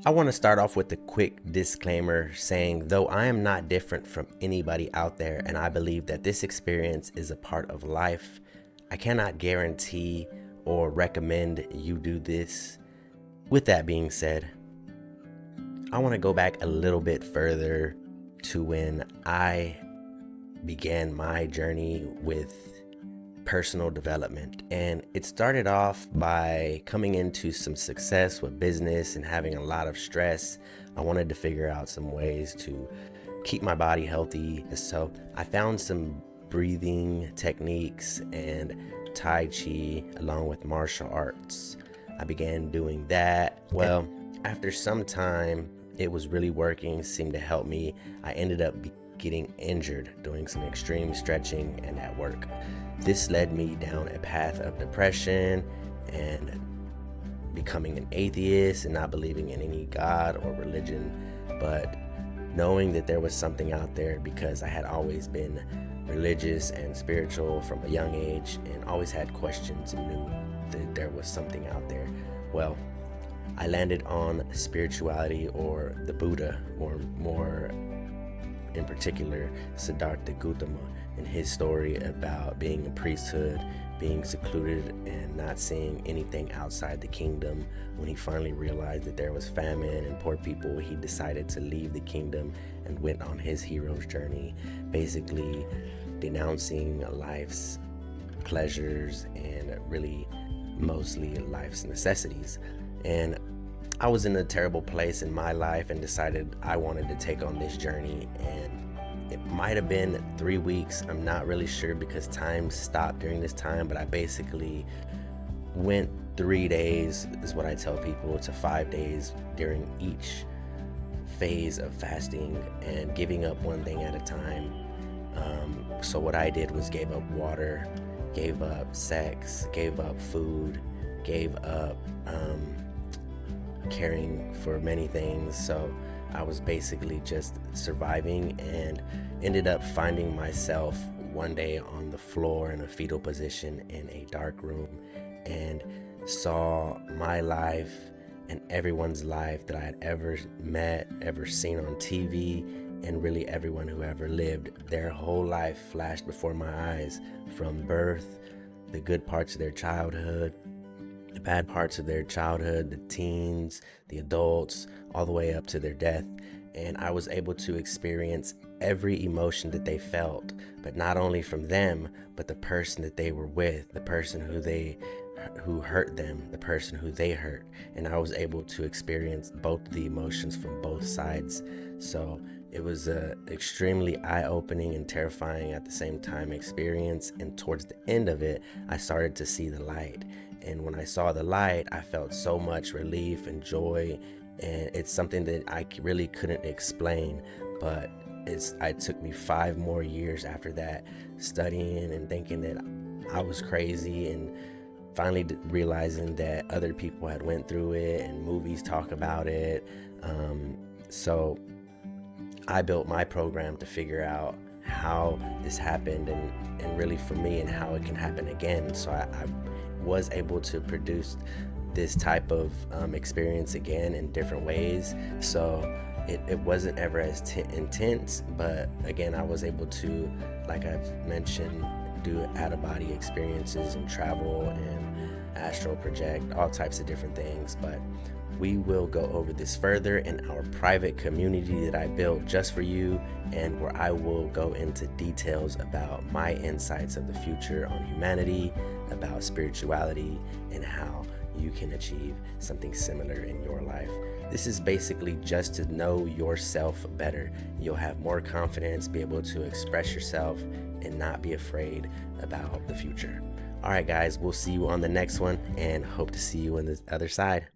I want to start off with a quick disclaimer saying, though I am not different from anybody out there, and I believe that this experience is a part of life, I cannot guarantee or recommend you do this. With that being said, I want to go back a little bit further to when I began my journey with personal development. And it started off by coming into some success with business and having a lot of stress. I wanted to figure out some ways to keep my body healthy. So I found some breathing techniques and Tai Chi along with martial arts. I began doing that. Well, after some time, it was really working, seemed to help me. I ended up getting injured doing some extreme stretching and at work. This led me down a path of depression and becoming an atheist and not believing in any God or religion, but knowing that there was something out there because I had always been religious and spiritual from a young age and always had questions and knew that there was something out there. Well, I landed on spirituality or the Buddha, or more in particular Siddhartha Gautama and his story about being a priesthood, being secluded and not seeing anything outside the kingdom. When he finally realized that there was famine and poor people, he decided to leave the kingdom and went on his hero's journey, basically denouncing life's pleasures and really mostly life's necessities. And I was in a terrible place in my life and decided I wanted to take on this journey, and it might have been 3 weeks. I'm not really sure because time stopped during this time, but I basically went 3 days, is what I tell people, to 5 days during each phase of fasting and giving up one thing at a time. So what I did was gave up water, gave up sex, gave up food, gave up caring for many things. So I was basically just surviving and ended up finding myself one day on the floor in a fetal position in a dark room, and saw my life and everyone's life that I had ever met, ever seen on TV, and really everyone who ever lived. Their whole life flashed before my eyes, from birth, the good parts of their childhood, the bad parts of their childhood, the teens, the adults, all the way up to their death. And I was able to experience every emotion that they felt, but not only from them, but the person that they were with, the person who hurt them, the person who they hurt. And I was able to experience both the emotions from both sides. So it was a extremely eye-opening and terrifying at the same time experience. And towards the end of it, I started to see the light. And when I saw the light, I felt so much relief and joy. And it's something that I really couldn't explain, but it took me 5 more years after that, studying and thinking that I was crazy, and finally realizing that other people had went through it and movies talk about it. So I built my program to figure out how this happened and really for me, and how it can happen again. So I was able to produce this type of experience again in different ways. So it wasn't ever as intense, but again, I was able to, like I've mentioned, do out-of-body experiences and travel and astral project, all types of different things. But we will go over this further in our private community that I built just for you, and where I will go into details about my insights of the future on humanity, about spirituality, and how you can achieve something similar in your life. This is basically just to know yourself better. You'll have more confidence, be able to express yourself, and not be afraid about the future. All right, guys, we'll see you on the next one, and hope to see you on the other side.